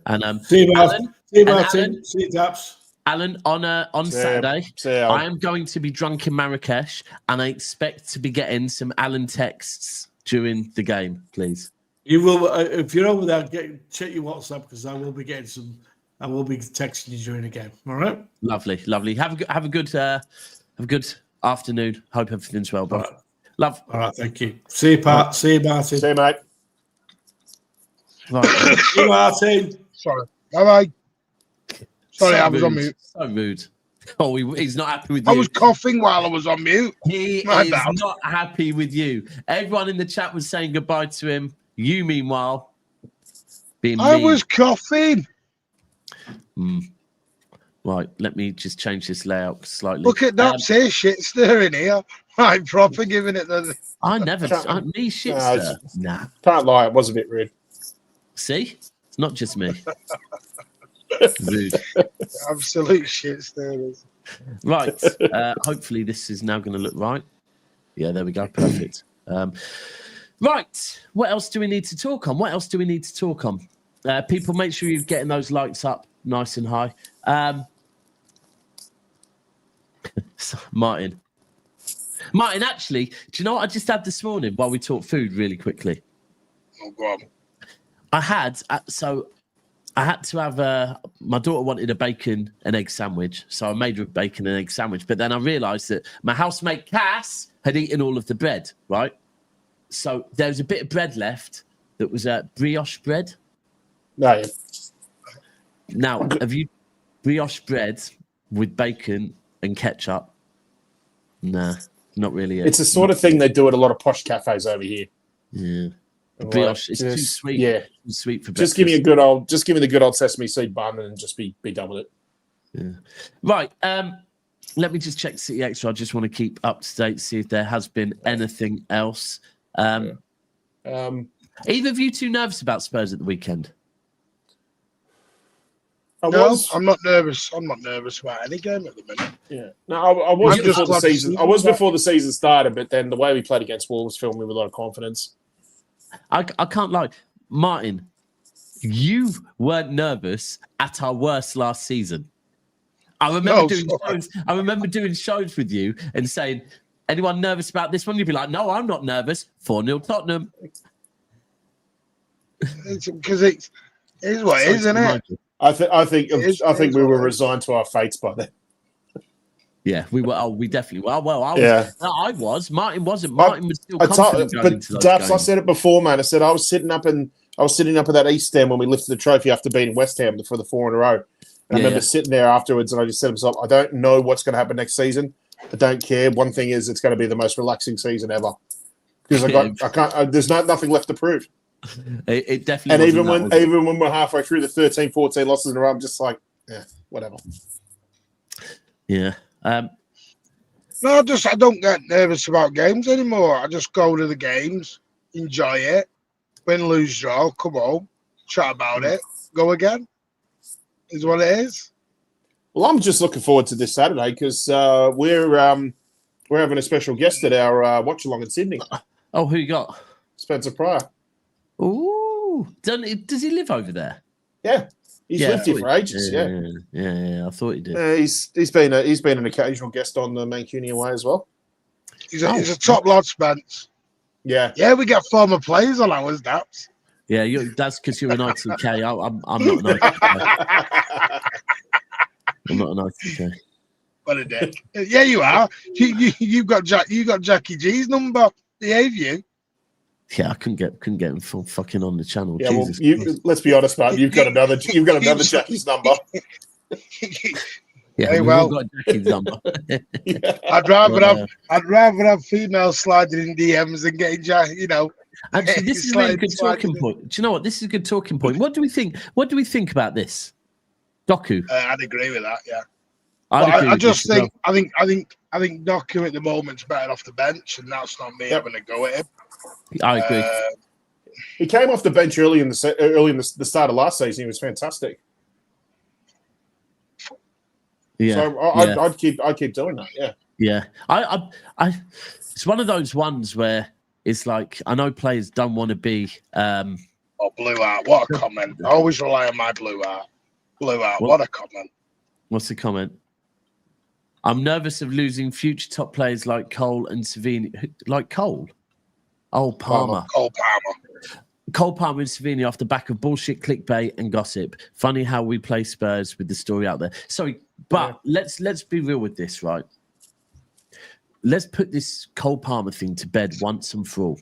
And see you, Alan. See you, Martin. See you, Daps. Alan, on Saturday, I am going to be drunk in Marrakesh, and I expect to be getting some Alan texts during the game. Please, you will. If you're over there, check your WhatsApp because I will be getting some. I will be texting you during the game. All right. Lovely. Have a good afternoon. Hope everything's well, bro. Right. Love. All right. Thank you. See you, Pat. See you, Martin. See you, mate. Right. See you, Martin. Sorry. Bye. Sorry, So I was on rude. mute. So rude. Oh, he's not happy with you. I was coughing while I was on mute. He is not happy with you. Everyone in the chat was saying goodbye to him. You, meanwhile, being I mean. was coughing. Right, let me just change this layout slightly. Look at that, say shit stirring here. I'm proper giving it the. I never, me shit stir. Nah. Can't lie, it was a bit rude. See? It's not just me. Rude. Absolute shit stirrers. Right. Hopefully this is now going to look right. Yeah, there we go. Perfect. Right. What else do we need to talk on? People, make sure you're getting those lights up nice and high. Martin, actually, do you know what I just had this morning while we talked food really quickly? Oh, God. I had to have my daughter wanted a bacon and egg sandwich, so I made her a bacon and egg sandwich. But then I realised that my housemate Cass had eaten all of the bread, right? So there was a bit of bread left that was brioche bread. No, yeah. Now, have you brioche bread with bacon and ketchup? Nah, not really. It's the sort of thing they do at a lot of posh cafes over here. Yeah. Brioche, it's too sweet. Yeah, too sweet for breakfast. Just give me the good old sesame seed bun and just be done with it. Yeah. Right. Let me just check City Extra. I just want to keep up to date, see if there has been anything else. Either of you two nervous about Spurs at the weekend? I'm not nervous. I'm not nervous about any game at the minute. Yeah. No, I was before the season. I was before the season started, but then the way we played against Wolves filled me with a lot of confidence. I can't lie. Martin, you weren't nervous at our worst last season. I remember doing shows with you and saying, anyone nervous about this one? You'd be like, no, I'm not nervous. 4-0 Tottenham. Because it is what it is, isn't it? I think we were resigned to our fates by then. Yeah, we were. Oh, we definitely were. Well, I was. Martin wasn't. Martin was still confident going into those games. I said it before, man. I said I was sitting up at that East End when we lifted the trophy after beating West Ham for the 4 in a row. And I remember sitting there afterwards, and I just said to myself, I don't know what's going to happen next season. I don't care. One thing is, it's going to be the most relaxing season ever because there's nothing left to prove. It definitely. And even when we're halfway through the 13, 14 losses in a row, I'm just like, yeah, whatever. Yeah. No, I don't get nervous about games anymore. I just go to the games, enjoy it, win, lose, draw, come home, chat about it, go again. Is what it is. Well, I'm just looking forward to this Saturday because we're having a special guest at our watch along in Sydney. Oh, who you got? Spencer Pryor. Ooh, does he live over there? Yeah. He's lived here for ages. Yeah. I thought he did. He's been an occasional guest on the Mancunian Way as well. He's a top lad, Spence. Yeah. Yeah, we get former players on ours, Daps. Yeah, that's because you're an ITK. I'm not an ITK. I'm not an ITK. What a dick. Yeah, you are. You got Jackie G's number. He gave you. Yeah, I couldn't get him fucking on the channel. Yeah, Jesus. well, let's be honest, man. You've got another Jackie's number. Yeah, hey, we've all got Jackie's number. I'd rather have females sliding in DMs than getting Jack. Actually, this is a really good talking point. Do you know what? This is a good talking point. What do we think? What do we think about this, Doku? I'd agree with that. Yeah. I think Doku at the moment's better off the bench, and that's not me having a go at him. I agree. He came off the bench early in the start of last season. He was fantastic. Yeah. So I'd keep doing that. Yeah. Yeah. I it's one of those ones where it's like I know players don't want to be. Blue art. What a comment! I always rely on my blue art. Blue art. What a comment! What's the comment? I'm nervous of losing future top players like Cole and Savinho. Like Cole? Oh, Palmer. Cole Palmer and Savinho off the back of bullshit clickbait and gossip. Funny how we play Spurs with the story out there. Sorry, but let's be real with this, right? Let's put this Cole Palmer thing to bed once and for all.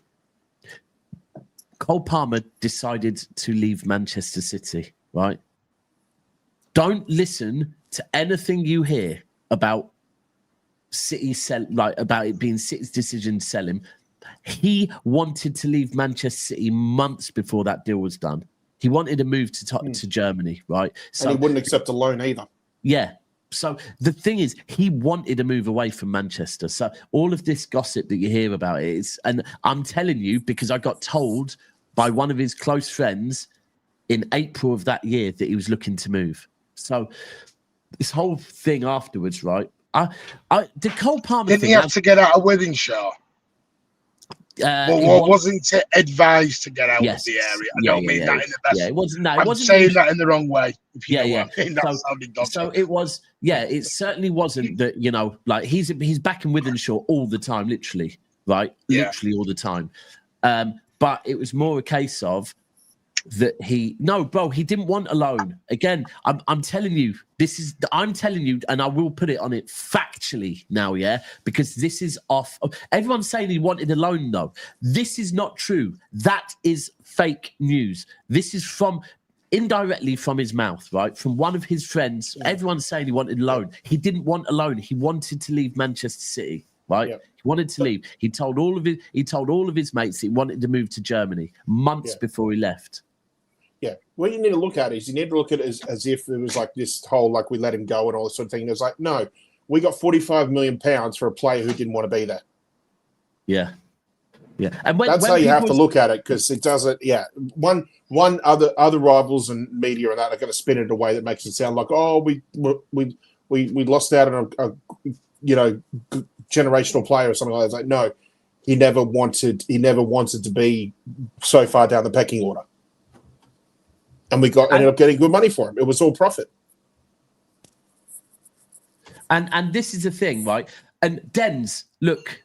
Cole Palmer decided to leave Manchester City, right? Don't listen to anything you hear about City about it being City's decision to sell him. He wanted to leave Manchester City months before that deal was done. He wanted to move to Germany, right? So and he wouldn't accept a loan either. Yeah. So the thing is, he wanted to move away from Manchester. So all of this gossip that you hear about it is, and I'm telling you because I got told by one of his close friends in April of that year that he was looking to move. So this whole thing afterwards, right? Did Cole Palmer didn't he have to get out of Wythenshawe? Wasn't it advised to get out of the area? I don't mean that in the best. Yeah, it wasn't. I'm saying that in the wrong way. So it was. Yeah, it certainly wasn't that. Like he's back in Wythenshawe all the time, literally, right? Yeah. Literally all the time. But it was more a case of that he didn't want a loan. Again, I'm telling you, and I will put it on it factually now, yeah, because this is off. Everyone's saying he wanted a loan, though. This is not true. That is fake news. This is indirectly from his mouth, right? From one of his friends. Everyone's saying he wanted a loan. He didn't want a loan. He wanted to leave Manchester City. Right, he wanted to leave. He told all of his mates he wanted to move to Germany months before he left. Yeah, what you need to look at is you need to look at it as if it was like this whole like we let him go and all this sort of thing. It was like, no, we got £45 million for a player who didn't want to be there. Yeah, yeah, and that's how you have to look at it because it doesn't. Yeah, one other rivals and media and that are going to spin it in a way that makes it sound like we lost out on a generational player or something like that. It's like, no, he never wanted to be so far down the pecking order. And we ended up getting good money for him. It was all profit. And this is the thing, right? And Dens, look,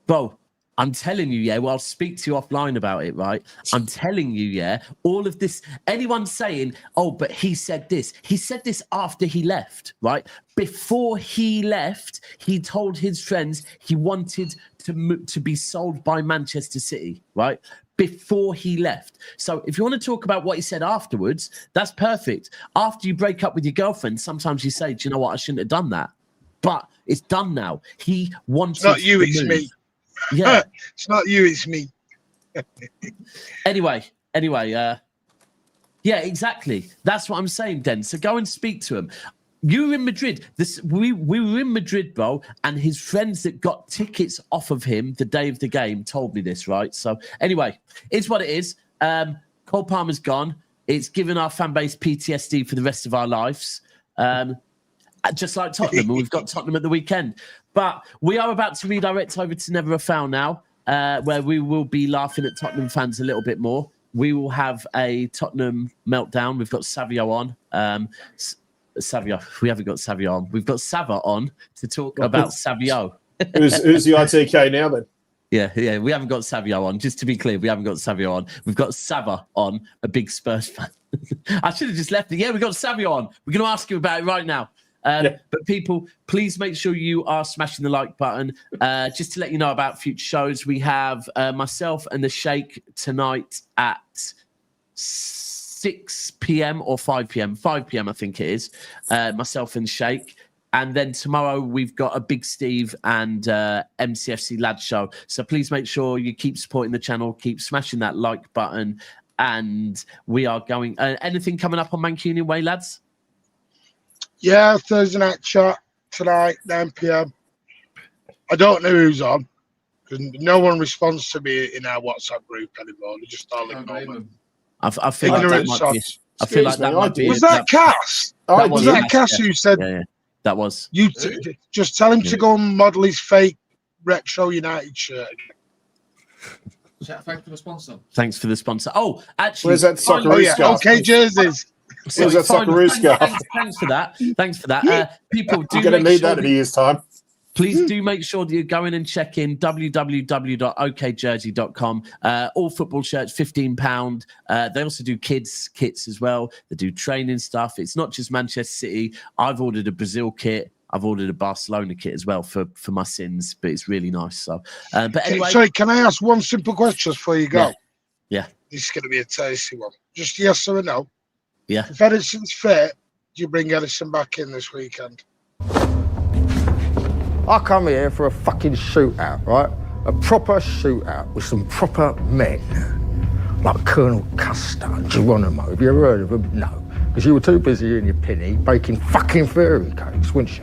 bro, I'm telling you, yeah, well, I'll speak to you offline about it, right? I'm telling you, yeah, all of this, anyone saying, but he said this after he left, right? Before he left, he told his friends he wanted to be sold by Manchester City, right? Before he left. So if you want to talk about what he said afterwards, that's perfect. After you break up with your girlfriend, sometimes you say, do you know what? I shouldn't have done that. But it's done now. He wanted It's not you, it's me. Yeah. It's not you, it's me. Anyway, yeah, exactly. That's what I'm saying, Den. So go and speak to him. You were in Madrid. We were in Madrid, bro, and his friends that got tickets off of him the day of the game told me this, right? So anyway, it's what it is. Cole Palmer's gone. It's given our fan base PTSD for the rest of our lives. Just like Tottenham, and we've got Tottenham at the weekend. But we are about to redirect over to Never a Foul now, where we will be laughing at Tottenham fans a little bit more. We will have a Tottenham meltdown. We've got Savio on. Savio, we haven't got Savio on. We've got Sava on to talk about Savio. Who's the ITK now then? Yeah. We haven't got Savio on. Just to be clear, we haven't got Savio on. We've got Sava on, a big Spurs fan. I should have just left it. Yeah, we got Savio on. We're going to ask you about it right now. But people, please make sure you are smashing the like button. Just to let you know about future shows, we have myself and the Sheikh tonight at 6 p.m. or 5 p.m. 5 p.m. I think it is. Myself and Sheikh. And then tomorrow we've got a Big Steve and MCFC Lads show. So please make sure you keep supporting the channel, keep smashing that like button. And we are going... anything coming up on Mancunian Way, lads? Yeah, Thursday night chat tonight, 9 p.m. I don't know who's on because no one responds to me in our WhatsApp group anymore. They just all ignore me. I feel like that might be... I feel like that might be... Was that Cass? Was that Cass who said... Yeah. That was. You just tell him to go and model his fake Retro United shirt. Thanks for the sponsor. Thanks for the sponsor. Oh, actually... Where's that Socceroo scarf? Okay, jerseys. Where's that Socceroo scarf? Thanks for that. Thanks for that. People, do You're going to need that in a year's time. Please do make sure that you go in and check in www.okjersey.com. All football shirts, £15. They also do kids kits as well. They do training stuff. It's not just Manchester City. I've ordered a Brazil kit. I've ordered a Barcelona kit as well for my sins, but it's really nice. So, but anyway, sorry, can I ask one simple question before you go? Yeah. This is going to be a tasty one. Just yes or no. Yeah. If Ederson's fit, do you bring Ederson back in this weekend? I come here for a fucking shootout, right? A proper shootout with some proper men. Like Colonel Custer and Geronimo. Have you ever heard of them? No. Because you were too busy in your penny baking fucking fairy cakes, weren't you?